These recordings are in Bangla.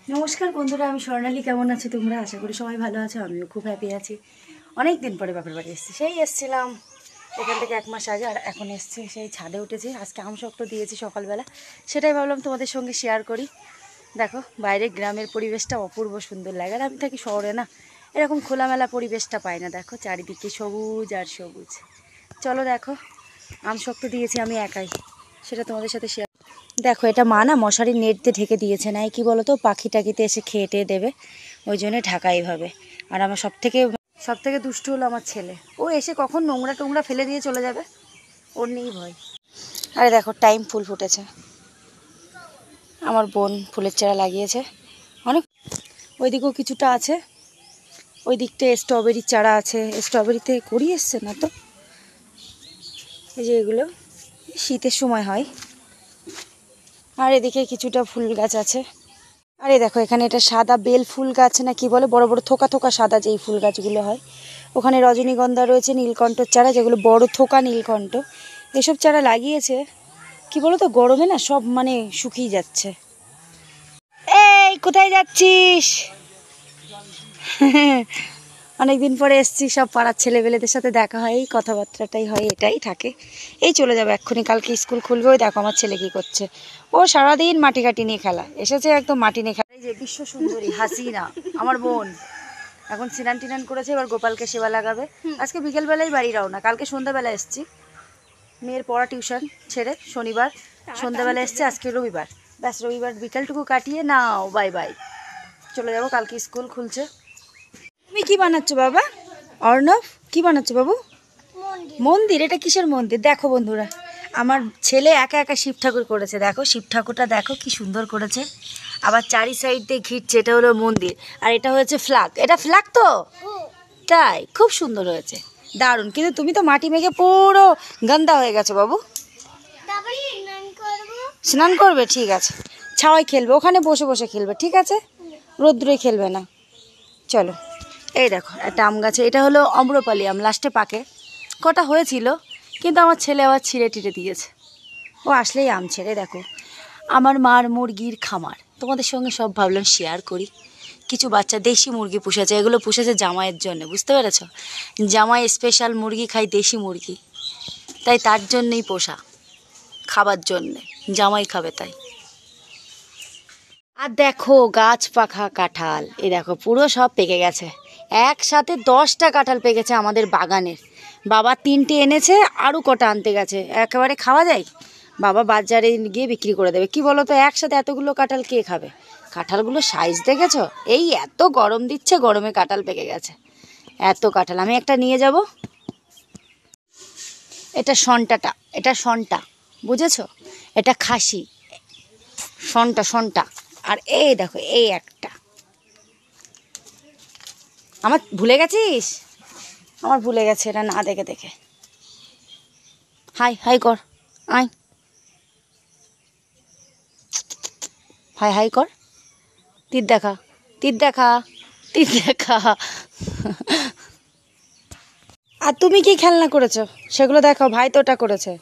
নমস্কার বন্ধুরা, আমি স্বর্ণালী। কেমন আছো তোমরা? আশা করি সবাই ভালো আছো। আমিও খুব হ্যাপি আছি। অনেক দিন পরে বাপের বাড়ি এসেছি। সেই এসেছিলাম এখান থেকে 1 মাস আগে, আর এখন এসেছি সেই ছাদে উঠেছি। আজকে আমশক্ত দিয়েছি সকালবেলা, সেটাই ভাবলাম তোমাদের সঙ্গে শেয়ার করি। দেখো বাইরে গ্রামের পরিবেশটা অপূর্ব সুন্দর লাগে, আর আমি থাকি শহরে না, এরকম খোলামেলা পরিবেশটা পাই না। দেখো চারিদিকে সবুজ আর সবুজ। চলো দেখো, আমশক্ত দিয়েছি আমি একাই, সেটা তোমাদের সাথে শেয়ার। দেখো এটা মা না মশারির নেট দিয়ে ঢেকে দিয়েছে, না কি বলো তো, পাখি টাকিতে এসে খেয়ে টেয়ে দেবে, ওই জন্য ঢাকা এইভাবে। আর আমার সব থেকে দুষ্টু হলো আমার ছেলে। ও এসে কখন নোংরা টোংরা ফেলে দিয়ে চলে যাবে, ওর নেই ভয়। আরে দেখো টাইম ফুল ফুটেছে, আমার বোন ফুলের চারা লাগিয়েছে অনেক। ওইদিকেও কিছুটা আছে, ওই দিকটায় স্ট্রবেরির চারা আছে। স্ট্রবেরিতে করি এসছে না তো, এই যে এগুলো শীতের সময় হয়। আর এদিকে কিছুটা ফুল গাছ আছে। আরে দেখো এখানে এটা সাদা বেল ফুল গাছ না কি বলে, বড় বড় থোকা থোকা সাদা যেই ফুল গাছগুলো হয়। ওখানে রজনীগন্ধা রয়েছে, নীলকণ্ঠর চারা, যেগুলো বড় থোকা নীলকণ্ঠ। এসব চারা লাগিয়েছে। কি বলো তো, গরমে না সব মানে শুকিয়ে যাচ্ছে। এই কোথায় যাচ্ছিস? অনেকদিন পরে এসছি, সব পাড়ার ছেলেবেলেদের সাথে দেখা হয়, এই কথাবার্তাটাই হয়, এটাই থাকে। এই চলে যাবে এক্ষুনি, কালকে স্কুল খুলবে। ওই দেখো আমার ছেলে কি করছে, ও সারাদিন মাটি কাটি নিয়ে খেলা, এসেছে একদম মাটি নিয়ে খেলা। এই যে বিশ্ব সুন্দরী হাসিনা আমার বোন, এখন স্নান টিনান করেছে, এবার গোপালকে সেবা লাগাবে। আজকে বিকেলবেলায় বাড়ি রওনা, কালকে সন্ধ্যাবেলা এসছি। মেয়ের পড়া টিউশন ছেড়ে শনিবার সন্ধ্যাবেলা এসছে, আজকে রবিবার। ব্যাস রবিবার বিকালটুকু কাটিয়ে নাও বাই বাই, চলে যাবো, কালকে স্কুল খুলছে। তুমি কি বানাচ্ছ বাবা? অর্ণব কি বানাচ্ছ বাবু? মন্দির? এটা কিসের মন্দির? দেখো বন্ধুরা, আমার ছেলে একা একা শিব ঠাকুর করেছে। দেখো শিব ঠাকুরটা দেখো কি সুন্দর করেছে, আবার চারি সাইড দিয়ে ঘিরছে। এটা হলো মন্দির, আর এটা হয়েছে ফ্ল্যাগ। এটা ফ্ল্যাগ তো, তাই খুব সুন্দর হয়েছে, দারুণ। কিন্তু তুমি তো মাটি মেখে পুরো গন্দা হয়ে গেছো বাবু। স্নান করবে? ঠিক আছে, ছাওয়াই খেলবে, ওখানে বসে বসে খেলবে, ঠিক আছে, রোদ্দুরে খেলবে না। চলো, এই দেখো একটা আম গাছে, এটা হলো অম্রপালি আম, লাস্টে পাকে। কটা হয়েছিল, কিন্তু আমার ছেলে আবার ছিঁড়ে টিড়ে দিয়েছে। ও আসলেই আম ছেড়ে। দেখো আমার মার মুরগির খামার, তোমাদের সঙ্গে সব ভাবলাম শেয়ার করি। কিছু বাচ্চা দেশি মুরগি পুষেছে, এগুলো পুষেছে জামাইয়ের জন্য, বুঝতে পেরেছ? জামাই স্পেশাল মুরগি খাই, দেশি মুরগি, তাই তার জন্যই পোষা, খাবার জন্যে, জামাই খাবে তাই। আর দেখো গাছ পাখা কাঁঠাল, এই দেখো পুরো সব পেকে গেছে। একসাথে 10টা কাঁঠাল পেকেছে আমাদের বাগানের। বাবা 3টে এনেছে, আরও কটা আনতে গেছে। একেবারে খাওয়া যায়? বাবা বাজারে গিয়ে বিক্রি করে দেবে। কি বলো তো, একসাথে এতগুলো কাঁঠাল কে খাবে? কাঁঠালগুলো সাইজ দেখেছো? এই এত গরম দিচ্ছে, গরমে কাঁঠাল পেকে গেছে। এত কাঁঠাল, আমি একটা নিয়ে যাব। এটা সন্টা, বুঝেছো? এটা খাসি, সন্টা। আর এই দেখো এই একটা, আমার ভুলে গেছিস? আমার ভুলে গেছে, এটা না দেখে দেখে। হাই হাই কর, আয় হাই হাই কর, তীর দেখা, তীর দেখা, তীর দেখা। আর তুমি কি খেলনা করেছো সেগুলো দেখাও, ভাই তো ওটা করেছে।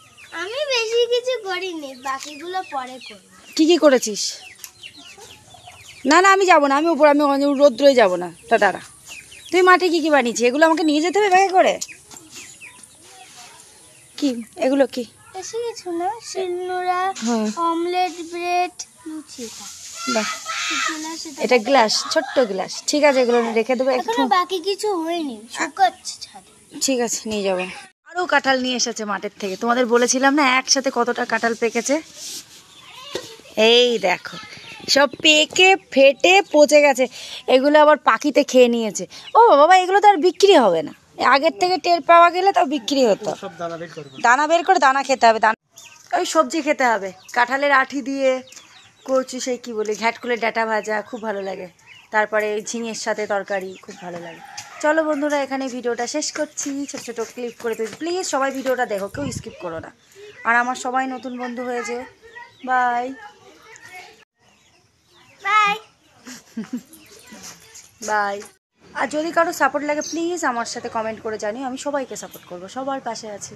আমি বেশি কিছু করিনি, বাকিগুলো পরে করব। কি করেছিস? না আমি যাবো না, আমি উপর, আমি রোদ্রে যাবো না। তা দাঁড়া, তুই মাঠে কি বানিয়েছিস? এগুলো আমাকে নিয়ে যেতে হবে ব্যাগে করে। কি এগুলো? কি বেশি কিছু না, শিলনোড়া, অমলেট, ব্রেড, লুচি। বাহ, এটা গ্লাস, ছোট্ট গ্লাস। ঠিক আছে, এগুলো রেখে দেবো একটু, বাকি কিছু হয়নি, শুকাচ্ছে ছাদে। ঠিক আছে, নিয়ে যাবো। আরও কাঁঠাল নিয়ে এসেছে মাঠের থেকে, তোমাদের বলেছিলাম না একসাথে কতটা কাঁঠাল পেকেছে। এই দেখো সব পেকে ফেটে পচে গেছে, এগুলো আবার পাখিতে খেয়ে নিয়েছে। ও বাবা, এগুলো তো আর বিক্রি হবে না, আগের থেকে টের পাওয়া গেলে তাও বিক্রি হতো। দানা বের করে দানা খেতে হবে, দানা ওই সবজি খেতে হবে। কাঁঠালের আঠি দিয়ে করছি সেই কি বলি, ঘ্যাটকুলের ডাঁটা ভাজা খুব ভালো লাগে, তারপরে ঝিঙের সাথে তরকারি খুব ভালো লাগে। চলো বন্ধুরা, এখানে ভিডিওটা শেষ করছি, ছোটো ছোটো ক্লিপ করে তুই প্লিজ সবাই ভিডিওটা দেখো, কেউ স্কিপ করো না। আর আমার সবাই নতুন বন্ধু হয়েছে, বাই বাই বাই। আর যদি কারো সাপোর্ট লাগে প্লিজ আমার সাথে কমেন্ট করে জানিও, আমি সবাইকে সাপোর্ট করবো, সবার পাশে আছি।